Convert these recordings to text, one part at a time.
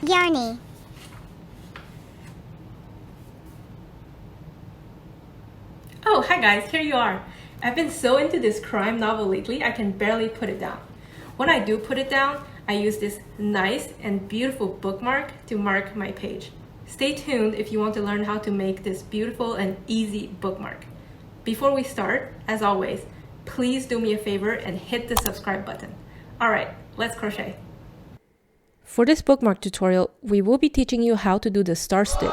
Yarny. Oh, hi guys, here you are. I've been so into this crime novel lately, I can barely put it down. When I do put it down, I use this nice and beautiful bookmark to mark my page. Stay tuned if you want to learn how to make this beautiful and easy bookmark. Before we start, as always, please do me a favor and hit the subscribe button. Alright, let's crochet. For this bookmark tutorial, we will be teaching you how to do the star stitch,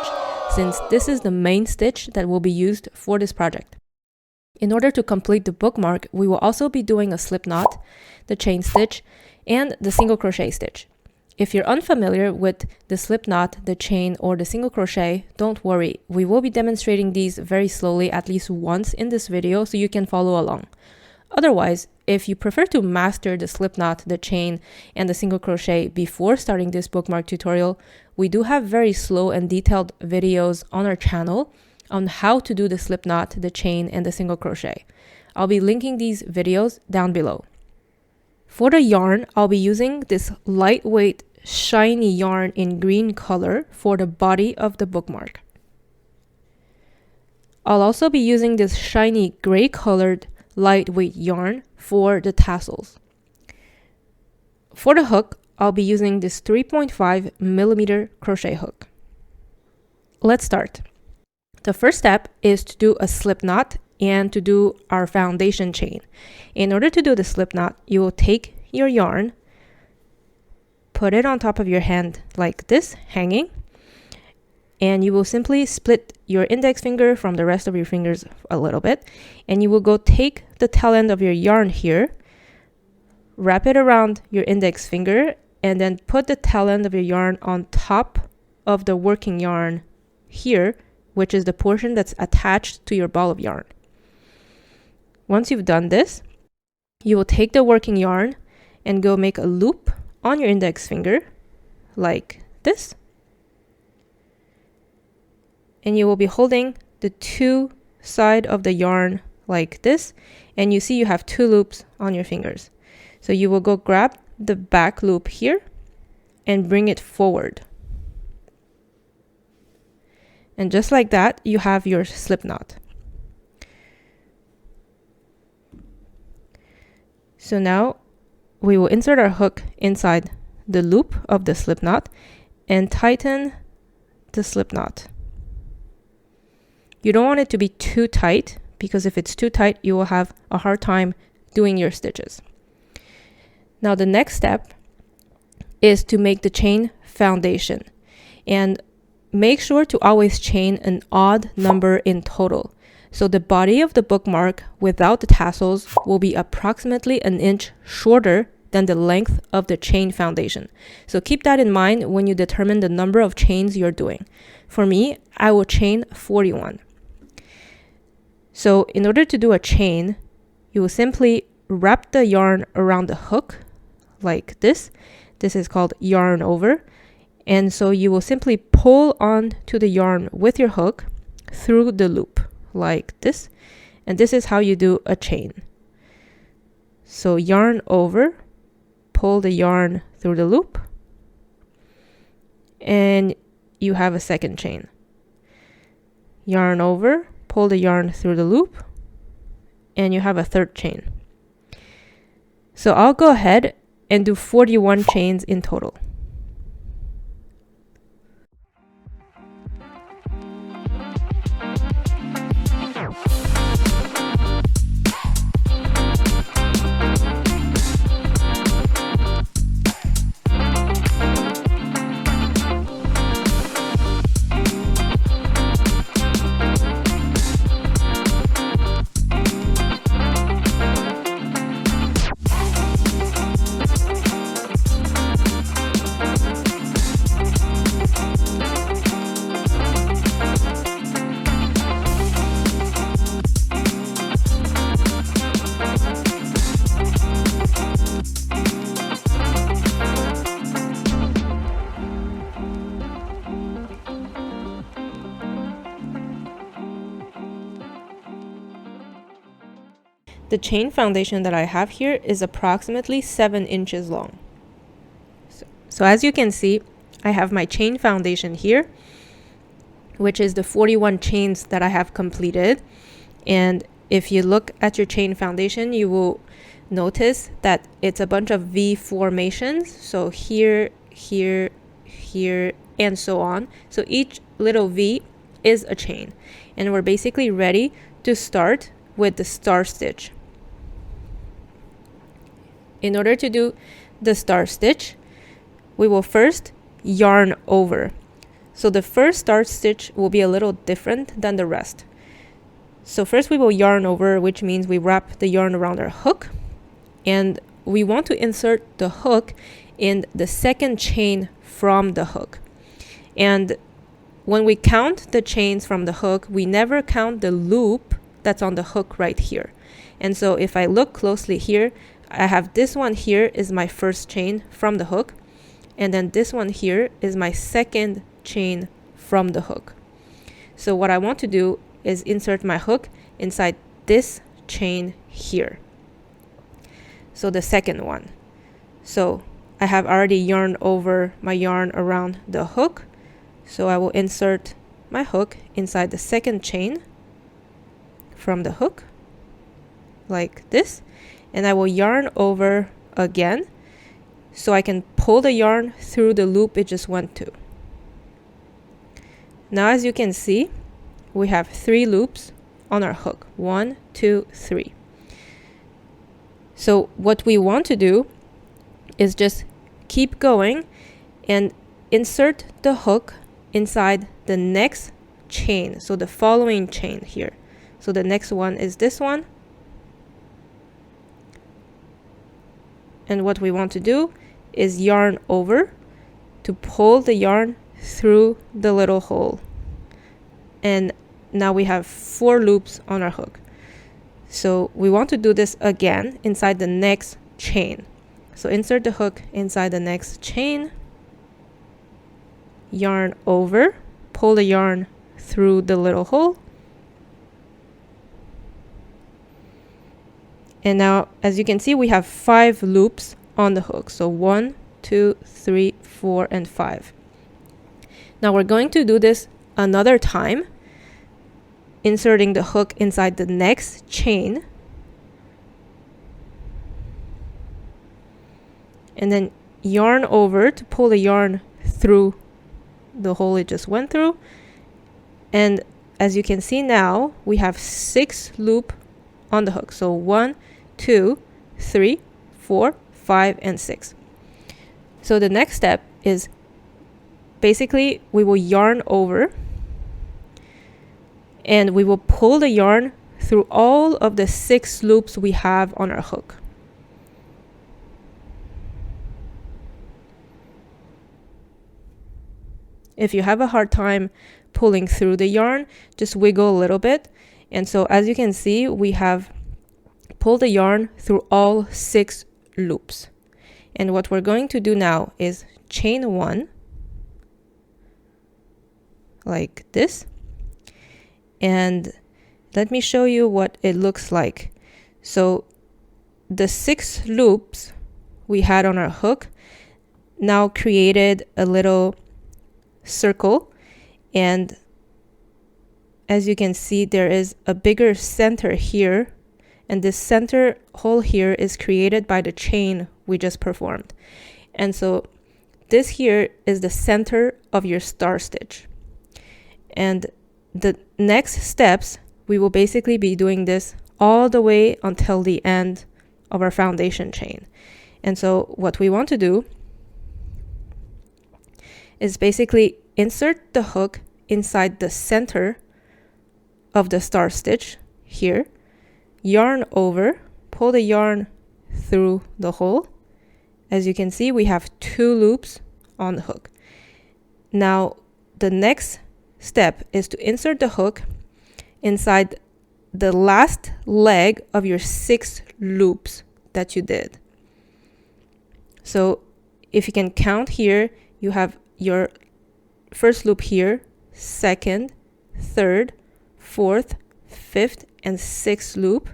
since this is the main stitch that will be used for this project. In order to complete the bookmark, we will also be doing a slip knot, the chain stitch, and the single crochet stitch. If you're unfamiliar with the slip knot, the chain, or the single crochet, don't worry. We will be demonstrating these very slowly at least once in this video so you can follow along. Otherwise, if you prefer to master the slip knot, the chain, and the single crochet before starting this bookmark tutorial, we do have very slow and detailed videos on our channel on how to do the slip knot, the chain, and the single crochet. I'll be linking these videos down below. For the yarn, I'll be using this lightweight, shiny yarn in green color for the body of the bookmark. I'll also be using this shiny gray colored lightweight yarn for the tassels. For the hook, I'll be using this 3.5 millimeter crochet hook. Let's start. The first step is to do a slip knot and to do our foundation chain. In order to do the slip knot, you will take your yarn, put it on top of your hand like this, hanging, and you will simply split your index finger from the rest of your fingers a little bit, and you will go take the tail end of your yarn here, wrap it around your index finger, and then put the tail end of your yarn on top of the working yarn here, which is the portion that's attached to your ball of yarn. Once you've done this, you will take the working yarn and go make a loop on your index finger like this. And you will be holding the two side of the yarn like this, and you see you have two loops on your fingers. So you will go grab the back loop here and bring it forward. And just like that, you have your slip knot. So now we will insert our hook inside the loop of the slip knot and tighten the slip knot. You don't want it to be too tight, because if it's too tight, you will have a hard time doing your stitches. Now the next step is to make the chain foundation, and make sure to always chain an odd number in total. So the body of the bookmark without the tassels will be approximately an inch shorter than the length of the chain foundation. So keep that in mind when you determine the number of chains you're doing. For me, I will chain 41. So in order to do a chain, you will simply wrap the yarn around the hook like this. This is called yarn over. And so you will simply pull on to the yarn with your hook through the loop like this. And this is how you do a chain. So yarn over, pull the yarn through the loop, and you have a second chain. Yarn over, pull the yarn through the loop, and you have a third chain. So I'll go ahead and do 41 chains in total. The chain foundation that I have here is approximately 7 inches long. So as you can see, I have my chain foundation here, which is the 41 chains that I have completed. And if you look at your chain foundation, you will notice that it's a bunch of V formations. So here, here, here, and so on. So each little V is a chain. And we're basically ready to start with the star stitch. In order to do the star stitch, we will first yarn over. So the first star stitch will be a little different than the rest. So first we will yarn over, which means we wrap the yarn around our hook, and we want to insert the hook in the second chain from the hook. And when we count the chains from the hook, we never count the loop that's on the hook right here. And so if I look closely here, I have this one here is my first chain from the hook, and then this one here is my second chain from the hook. So what I want to do is insert my hook inside this chain here. So the second one. So I have already yarned over my yarn around the hook. So I will insert my hook inside the second chain from the hook, like this. And I will yarn over again so I can pull the yarn through the loop it just went to. Now as you can see, we have 3 loops on our hook. 1, 2, 3. So what we want to do is just keep going and insert the hook inside the next chain. So the following chain here. So the next one is this one. And what we want to do is yarn over to pull the yarn through the little hole. And now we have 4 loops on our hook. So we want to do this again inside the next chain. So insert the hook inside the next chain, yarn over, pull the yarn through the little hole. And now, as you can see, we have 5 loops on the hook. So 1, 2, 3, 4, and 5. Now we're going to do this another time, inserting the hook inside the next chain. And then yarn over to pull the yarn through the hole it just went through. And as you can see now, we have 6 loops on the hook. So 1, 2, 3, 4, 5, and 6. So the next step is basically we will yarn over and we will pull the yarn through all of the 6 loops we have on our hook. If you have a hard time pulling through the yarn, just wiggle a little bit. And so as you can see, we have pulled the yarn through all 6 loops. And what we're going to do now is chain 1, like this. And let me show you what it looks like. So the 6 loops we had on our hook now created a little circle, and as you can see, there is a bigger center here, and this center hole here is created by the chain we just performed. And so this here is the center of your star stitch. And the next steps, we will basically be doing this all the way until the end of our foundation chain. And so what we want to do is basically insert the hook inside the center of the star stitch here, yarn over, pull the yarn through the hole. As you can see, we have 2 loops on the hook. Now the next step is to insert the hook inside the last leg of your 6 loops that you did. So if you can count here, you have your first loop here, second, third, fourth, fifth, and 6th loop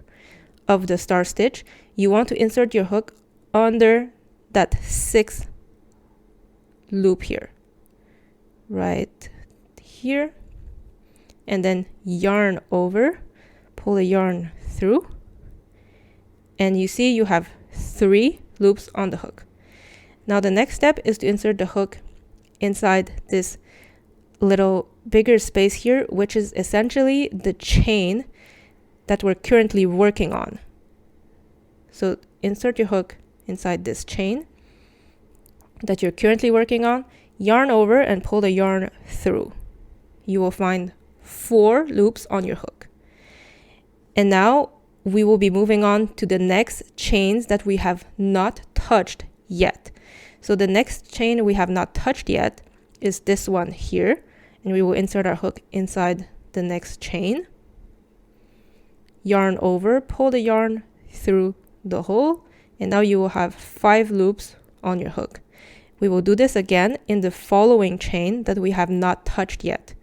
of the star stitch. You want to insert your hook under that 6th loop here. right here, and then yarn over, pull the yarn through, and you see you have 3 loops on the hook. Now the next step is to insert the hook inside this little bigger space here, which is essentially the chain that we're currently working on. So insert your hook inside this chain that you're currently working on, yarn over and pull the yarn through. You will find 4 loops on your hook. And now we will be moving on to the next chains that we have not touched yet. So the next chain we have not touched yet is this one here, and we will insert our hook inside the next chain, yarn over, pull the yarn through the hole, and now you will have 5 loops on your hook. We will do this again in the following chain that we have not touched yet.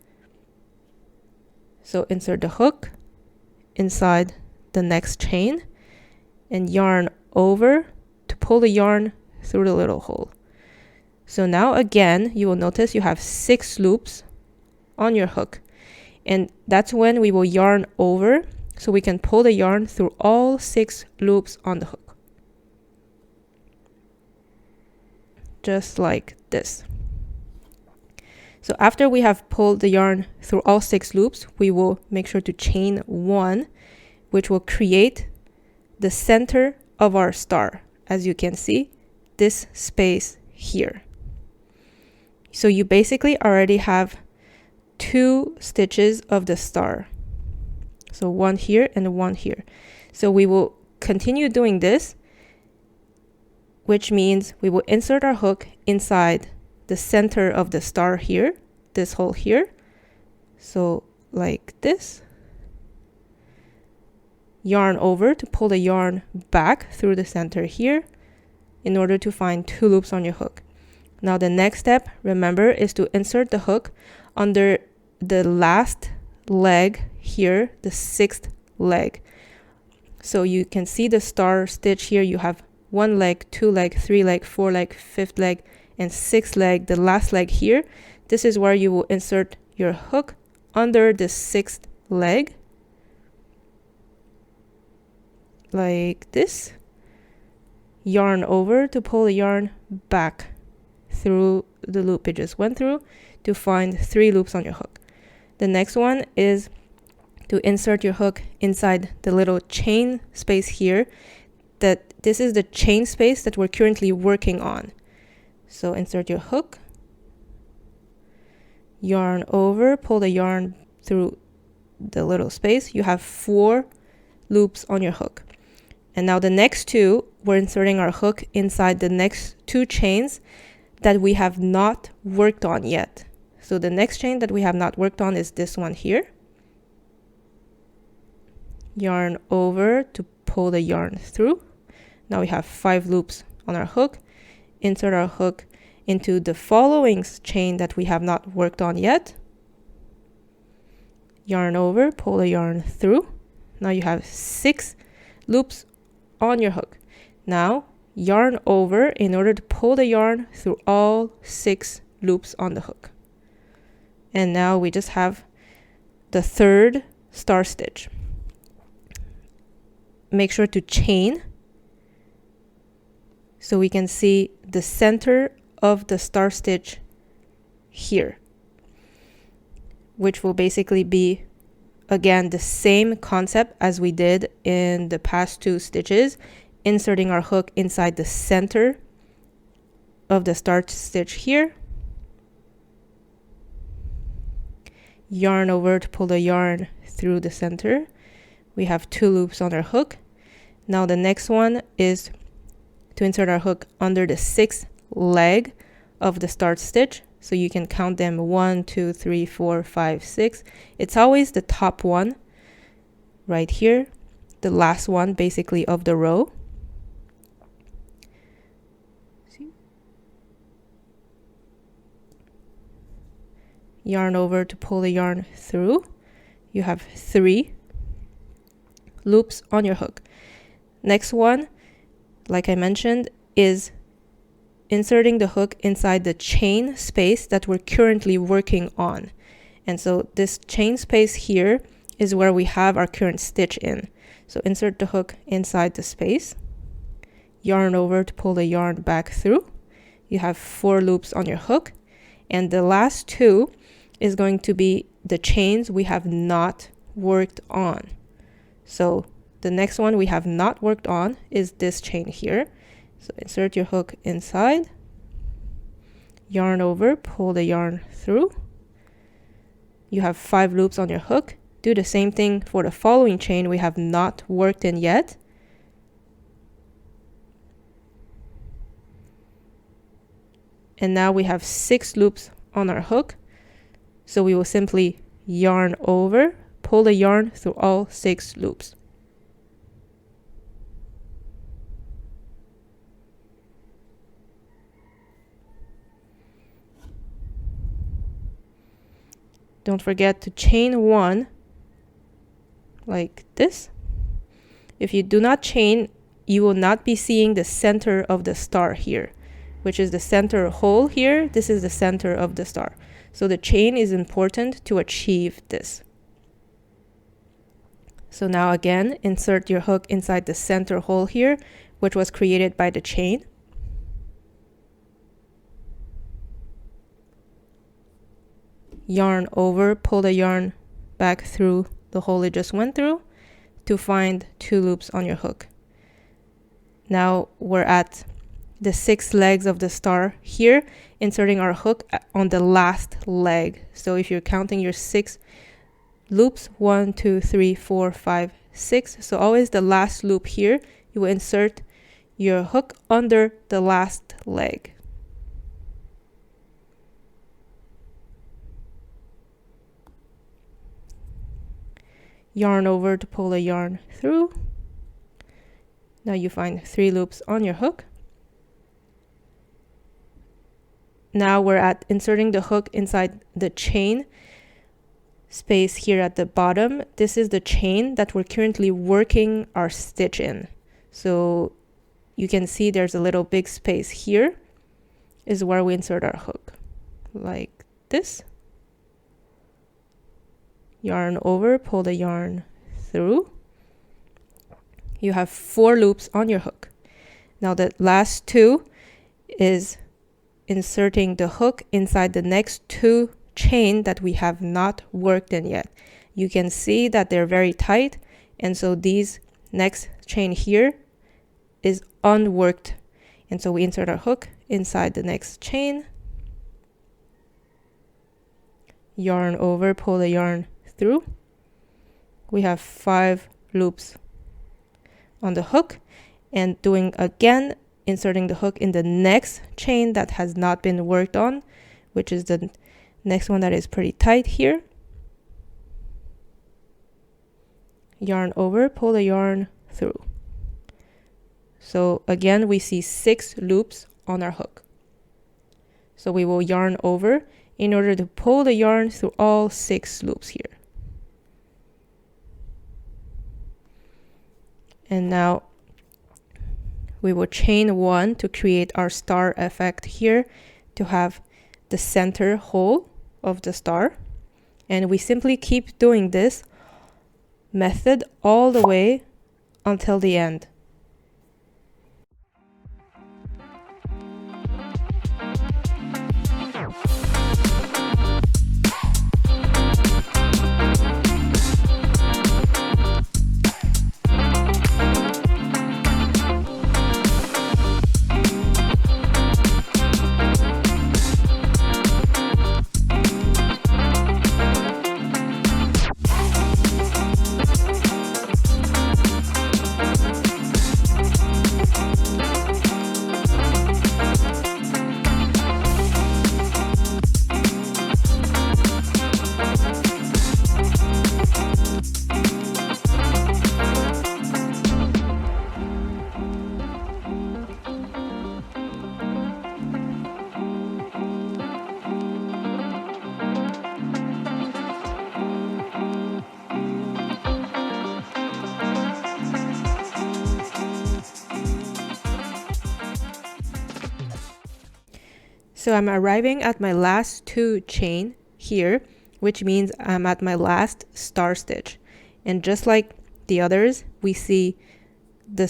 So insert the hook inside the next chain and yarn over to pull the yarn through the little hole. So now again, you will notice you have 6 loops on your hook, and that's when we will yarn over so we can pull the yarn through all 6 loops on the hook. Just like this. So after we have pulled the yarn through all 6 loops, we will make sure to chain 1, which will create the center of our star. As you can see, this space here. So you basically already have 2 stitches of the star. So 1 here and 1 here. So we will continue doing this, which means we will insert our hook inside the center of the star here, this hole here. So like this. Yarn over to pull the yarn back through the center here in order to find 2 loops on your hook. Now the next step, remember, is to insert the hook under the last leg here, the 6th leg. So you can see the star stitch here. You have 1 leg, 2 leg, 3 leg, 4 leg, 5th leg, and 6th leg, the last leg here. This is where you will insert your hook under the 6th leg, like this. Yarn over to pull the yarn back through the loop it just went through to find 3 loops on your hook. The next one is to insert your hook inside the little chain space here. That this is the chain space that we're currently working on. So insert your hook, yarn over, pull the yarn through the little space. You have 4 loops on your hook. And now the next 2, we're inserting our hook inside the next 2 chains that we have not worked on yet. So the next chain that we have not worked on is this one here. Yarn over to pull the yarn through. Now we have 5 loops on our hook. Insert our hook into the following chain that we have not worked on yet. Yarn over, pull the yarn through. Now you have 6 loops on your hook. Now yarn over in order to pull the yarn through all 6 loops on the hook. And now we just have the 3rd star stitch. Make sure to chain so we can see the center of the star stitch here, which will basically be, again, the same concept as we did in the past 2 stitches, inserting our hook inside the center of the star stitch here. Yarn over to pull the yarn through the center. We have 2 loops on our hook. Now the next one is to insert our hook under the 6th leg of the start stitch. So you can count them 1, 2, 3, 4, 5, 6. It's always the top one right here, the last one basically of the row. See? Yarn over to pull the yarn through. You have 3 loops on your hook. Next one, like I mentioned, is inserting the hook inside the chain space that we're currently working on. And so this chain space here is where we have our current stitch in. So insert the hook inside the space, yarn over to pull the yarn back through. You have 4 loops on your hook, and the last 2 is going to be the chains we have not worked on. So the next one we have not worked on is this chain here. So insert your hook inside, yarn over, pull the yarn through. You have 5 loops on your hook. Do the same thing for the following chain we have not worked in yet. And now we have 6 loops on our hook. So we will simply yarn over, pull the yarn through all 6 loops. Don't forget to chain 1 like this. If you do not chain, you will not be seeing the center of the star here, which is the center hole here. This is the center of the star. So the chain is important to achieve this. So now again, insert your hook inside the center hole here, which was created by the chain. Yarn over, pull the yarn back through the hole it just went through to find 2 loops on your hook. Now we're at the 6 legs of the star here, inserting our hook on the last leg. So if you're counting your 6 loops, 1, 2, 3, 4, 5, 6. So always the last loop here, you will insert your hook under the last leg. Yarn over to pull the yarn through. Now you find 3 loops on your hook. Now we're at inserting the hook inside the chain space here at the bottom. This is the chain that we're currently working our stitch in. So you can see there's a little big space here is where we insert our hook like this. Yarn over, pull the yarn through. You have 4 loops on your hook. Now the last 2 is inserting the hook inside the next 2 chain that we have not worked in yet. You can see that they're very tight, and so these next chain here is unworked, and so we insert our hook inside the next chain, yarn over, pull the yarn through. We have 5 loops on the hook, and doing again, inserting the hook in the next chain that has not been worked on, which is the next one that is pretty tight here. Yarn over, pull the yarn through. So again, we see 6 loops on our hook. So we will yarn over in order to pull the yarn through all 6 loops here. And now we will chain 1 to create our star effect here to have the center hole of the star. And we simply keep doing this method all the way until the end. So I'm arriving at my last 2 chain here, which means I'm at my last star stitch. And just like the others, we see the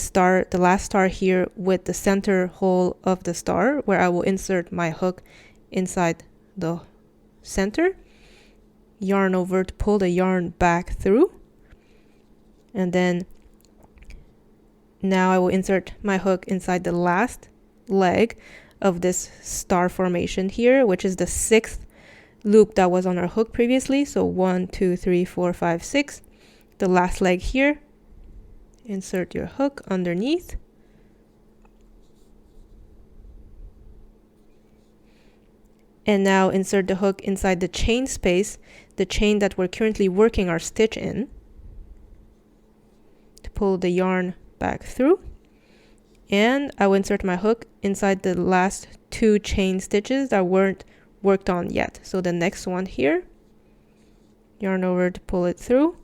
last star here with the center hole of the star, where I will insert my hook inside the center, yarn over to pull the yarn back through, and then now I will insert my hook inside the last leg of this star formation here, which is the 6th loop that was on our hook previously. So 1, 2, 3, 4, 5, 6. The last leg here. Insert your hook underneath. And now insert the hook inside the chain space, the chain that we're currently working our stitch in, to pull the yarn back through. And I will insert my hook inside the last 2 chain stitches that weren't worked on yet. So the next one here, yarn over to pull it through,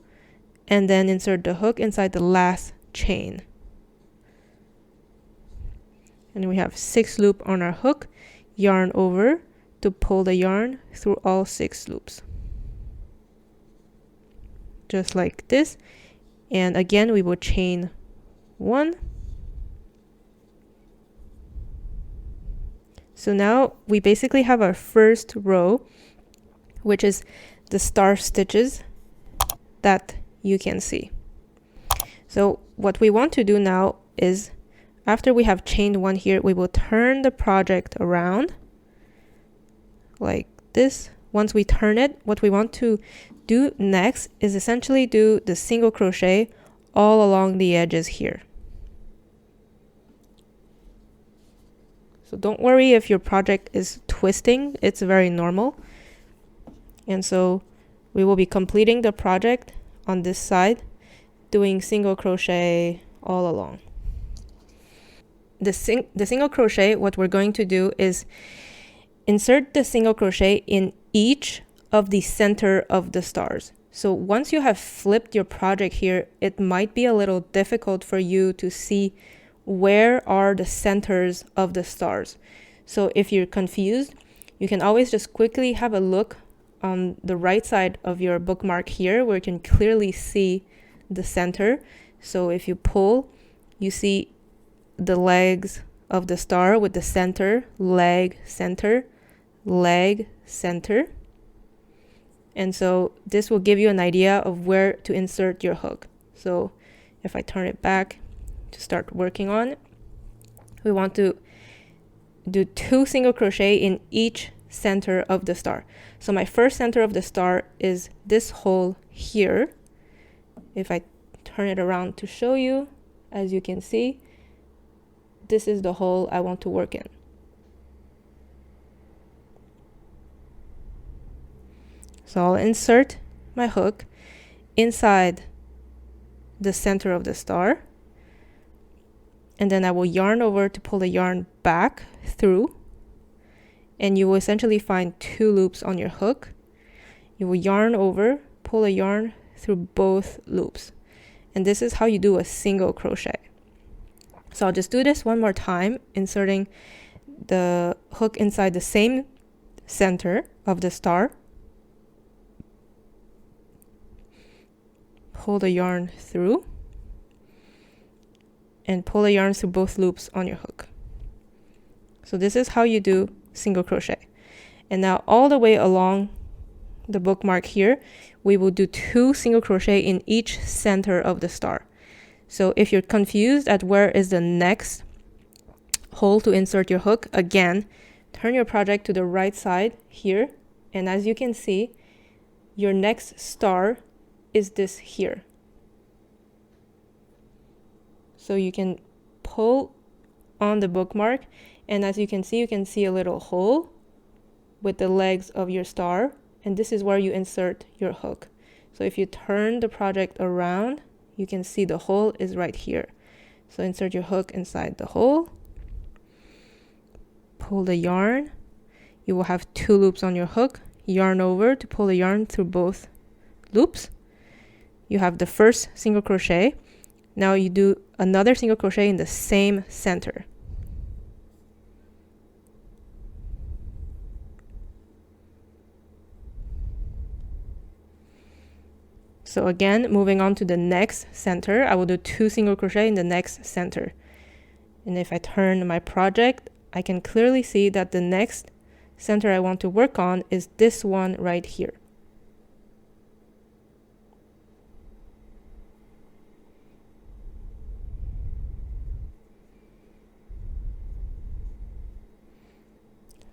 and then insert the hook inside the last chain. And we have 6 loop on our hook, yarn over to pull the yarn through all 6 loops. Just like this. And again, we will chain 1. So now we basically have our first row, which is the star stitches that you can see. So what we want to do now is, after we have chained 1 here, we will turn the project around like this. Once we turn it, what we want to do next is essentially do the single crochet all along the edges here. So don't worry if your project is twisting, it's very normal. And so we will be completing the project on this side, doing single crochet all along. The single crochet, what we're going to do is insert the single crochet in each of the center of the stars. So once you have flipped your project here, it might be a little difficult for you to see where are the centers of the stars. So if you're confused, you can always just quickly have a look on the right side of your bookmark here, where you can clearly see the center. So if you pull, you see the legs of the star with the center, leg, center, leg, center. And so this will give you an idea of where to insert your hook. So if I turn it back to start working on it, we want to do 2 single crochet in each center of the star. So my first center of the star is this hole here. If I turn it around to show you, as you can see, this is the hole I want to work in. So I'll insert my hook inside the center of the star, and then I will yarn over to pull the yarn back through, and you will essentially find 2 loops on your hook. You will yarn over, pull a yarn through both loops, and this is how you do a single crochet. So I'll just do this one more time, inserting the hook inside the same center of the star, pull the yarn through, and pull the yarn through both loops on your hook. So this is how you do single crochet. And now all the way along the bookmark here, we will do 2 single crochet in each center of the star. So if you're confused at where is the next hole to insert your hook, again, turn your project to the right side here, and as you can see, your next star is this here. So you can pull on the bookmark, and as you can see a little hole with the legs of your star, and this is where you insert your hook. So if you turn the project around, you can see the hole is right here. So insert your hook inside the hole, pull the yarn. You will have 2 loops on your hook, yarn over to pull the yarn through both loops. You have the first single crochet. Now you do another single crochet in the same center. So again, moving on to the next center, I will do 2 single crochet in the next center. And if I turn my project, I can clearly see that the next center I want to work on is this one right here.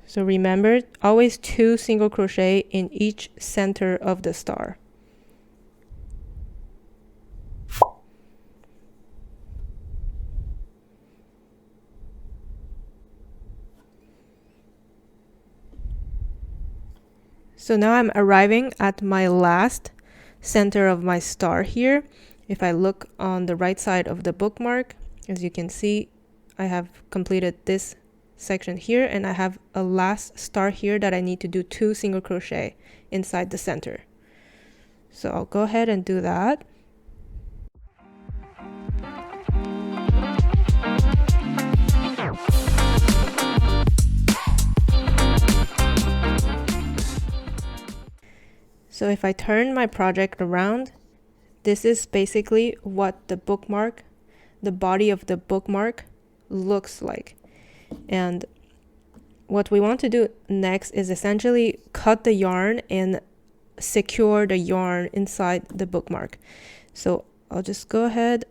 So remember, always 2 single crochet in each center of the star. So now I'm arriving at my last center of my star here. If I look on the right side of the bookmark, as you can see, I have completed this section here, and I have a last star here that I need to do 2 single crochet inside the center. So I'll go ahead and do that. So if I turn my project around, this is basically what the bookmark, the body of the bookmark looks like. And what we want to do next is essentially cut the yarn and secure the yarn inside the bookmark. So I'll just go ahead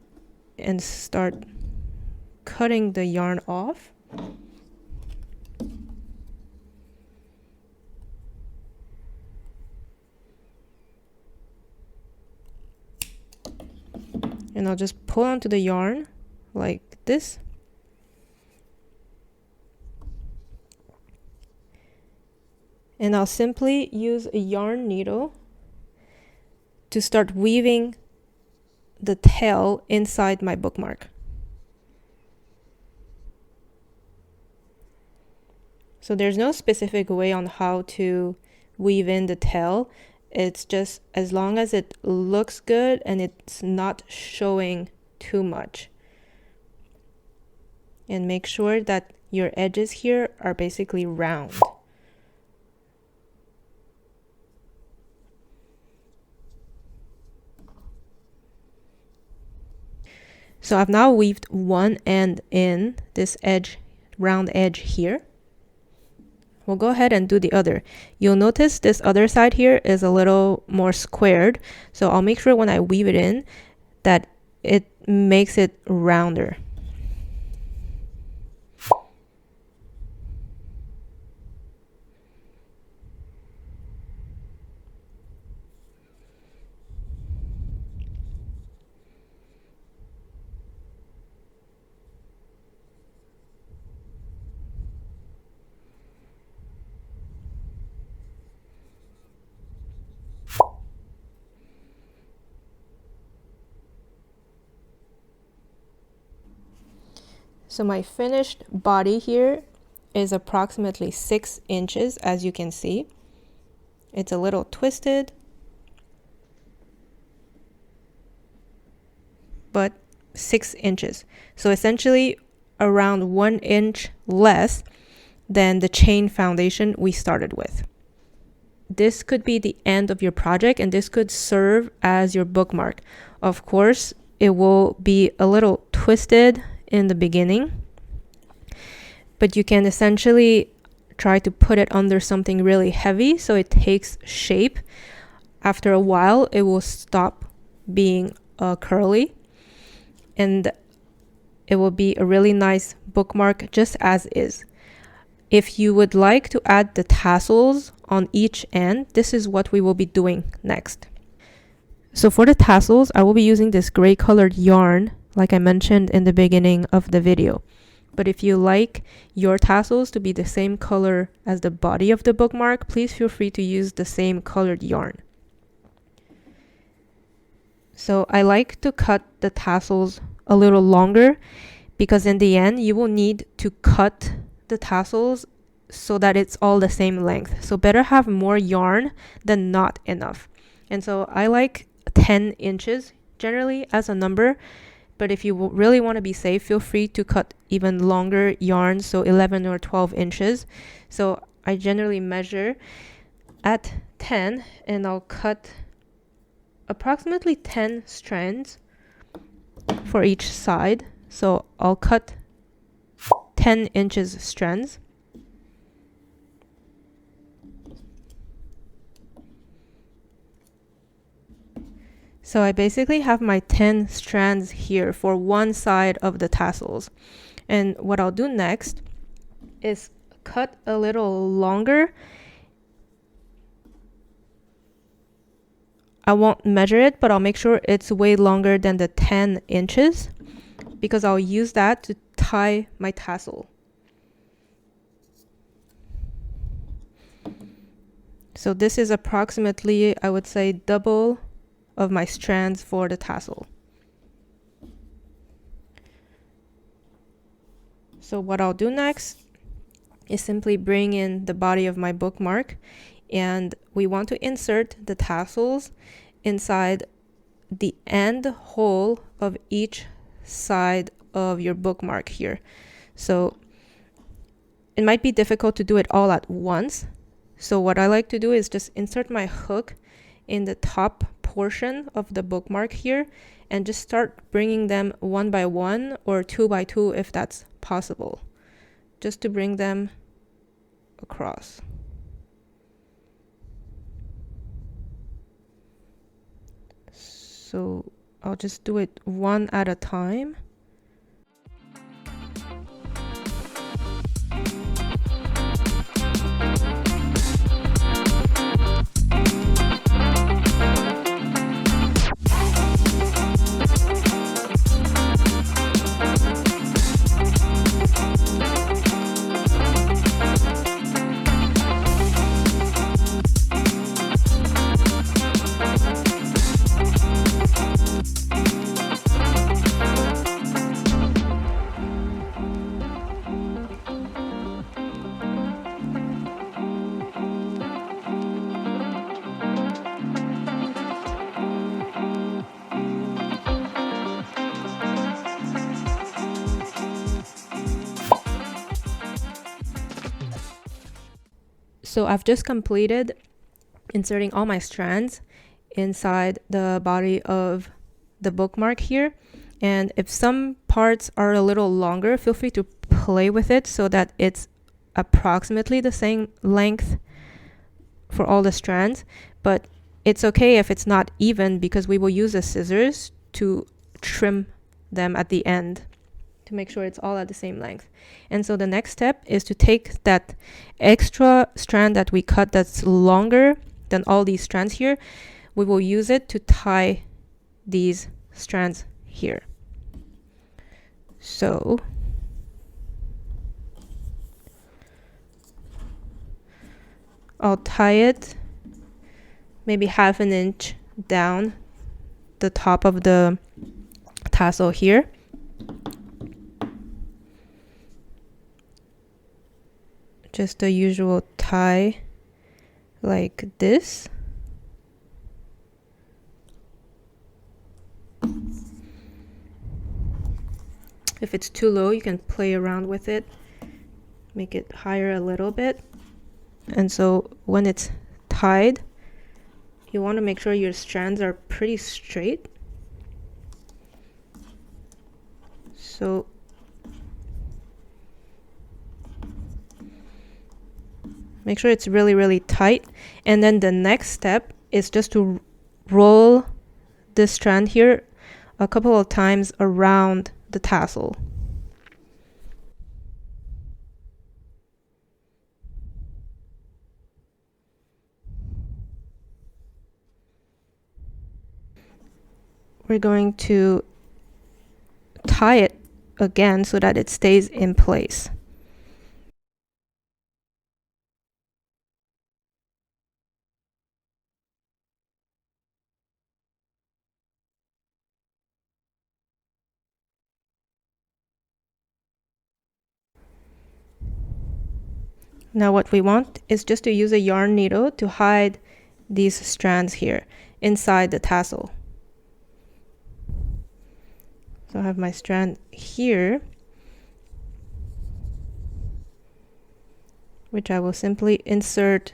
and start cutting the yarn off. And I'll just pull onto the yarn like this. And I'll simply use a yarn needle to start weaving the tail inside my bookmark. So there's no specific way on how to weave in the tail. It's just as long as it looks good and it's not showing too much. And make sure that your edges here are basically round. So I've now weaved one end in this edge, round edge here. We'll go ahead and do the other. You'll notice this other side here is a little more squared. So I'll make sure when I weave it in that it makes it rounder. So my finished body here is approximately 6 inches, as you can see. It's a little twisted, but 6 inches. So essentially around 1 inch less than the chain foundation we started with. This could be the end of your project, and this could serve as your bookmark. Of course, it will be a little twisted in the beginning, but you can essentially try to put it under something really heavy so it takes shape. After a while, it will stop being curly, and it will be a really nice bookmark just as is. If you would like to add the tassels on each end, this is what we will be doing next. So for the tassels, I will be using this gray colored yarn like I mentioned in the beginning of the video. But if you like your tassels to be the same color as the body of the bookmark, please feel free to use the same colored yarn. So I like to cut the tassels a little longer because in the end you will need to cut the tassels so that it's all the same length. So better have more yarn than not enough. And so I like 10 inches generally as a number. But if you really want to be safe, feel free to cut even longer yarn, so 11 or 12 inches. So I generally measure at 10 and I'll cut approximately 10 strands for each side. So I'll cut 10 inches strands. So I basically have my 10 strands here for one side of the tassels. And what I'll do next is cut a little longer. I won't measure it, but I'll make sure it's way longer than the 10 inches because I'll use that to tie my tassel. So this is approximately, I would say, double of my strands for the tassel. So what I'll do next is simply bring in the body of my bookmark, and we want to insert the tassels inside the end hole of each side of your bookmark here. So it might be difficult to do it all at once. So what I like to do is just insert my hook in the top portion of the bookmark here and just start bringing them one by one or two by two if that's possible, just to bring them across. So I'll just do it one at a time. So I've just completed inserting all my strands inside the body of the bookmark here. And if some parts are a little longer, feel free to play with it so that it's approximately the same length for all the strands. But it's okay if it's not even because we will use the scissors to trim them at the end to make sure it's all at the same length. And so the next step is to take that extra strand that we cut that's longer than all these strands here. We will use it to tie these strands here. So I'll tie it maybe half an inch down the top of the tassel here. Just the usual tie like this. If it's too low, you can play around with it, make it higher a little bit. And so when it's tied, you want to make sure your strands are pretty straight. So make sure it's really, really tight. And then the next step is just to roll this strand here a couple of times around the tassel. We're going to tie it again so that it stays in place. Now what we want is just to use a yarn needle to hide these strands here inside the tassel. So I have my strand here, which I will simply insert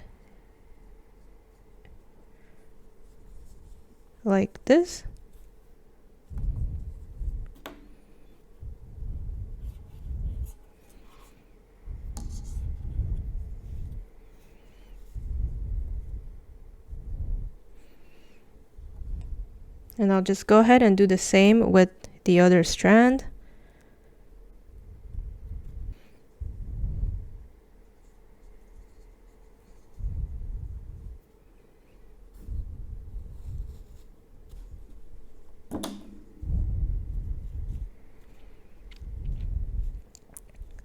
like this. And I'll just go ahead and do the same with the other strand.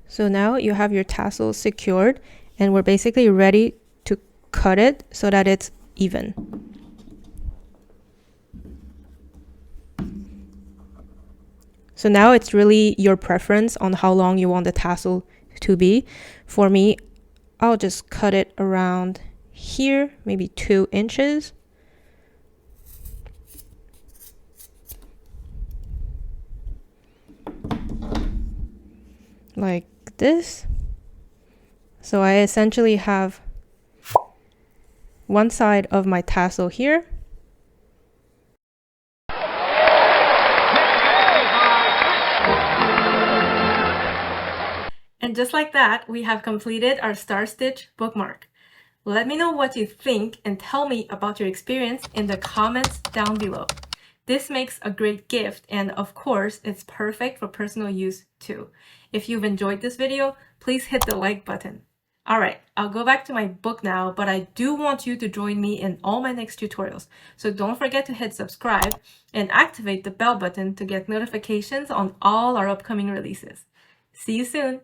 So now you have your tassel secured, and we're basically ready to cut it so that it's even. So now it's really your preference on how long you want the tassel to be. For me, I'll just cut it around here, maybe 2 inches. Like this. So I essentially have one side of my tassel here. And just like that, we have completed our star stitch bookmark. Let me know what you think and tell me about your experience in the comments down below. This makes a great gift, and of course, it's perfect for personal use too. If you've enjoyed this video, please hit the like button. Alright, I'll go back to my book now, but I do want you to join me in all my next tutorials. So don't forget to hit subscribe and activate the bell button to get notifications on all our upcoming releases. See you soon!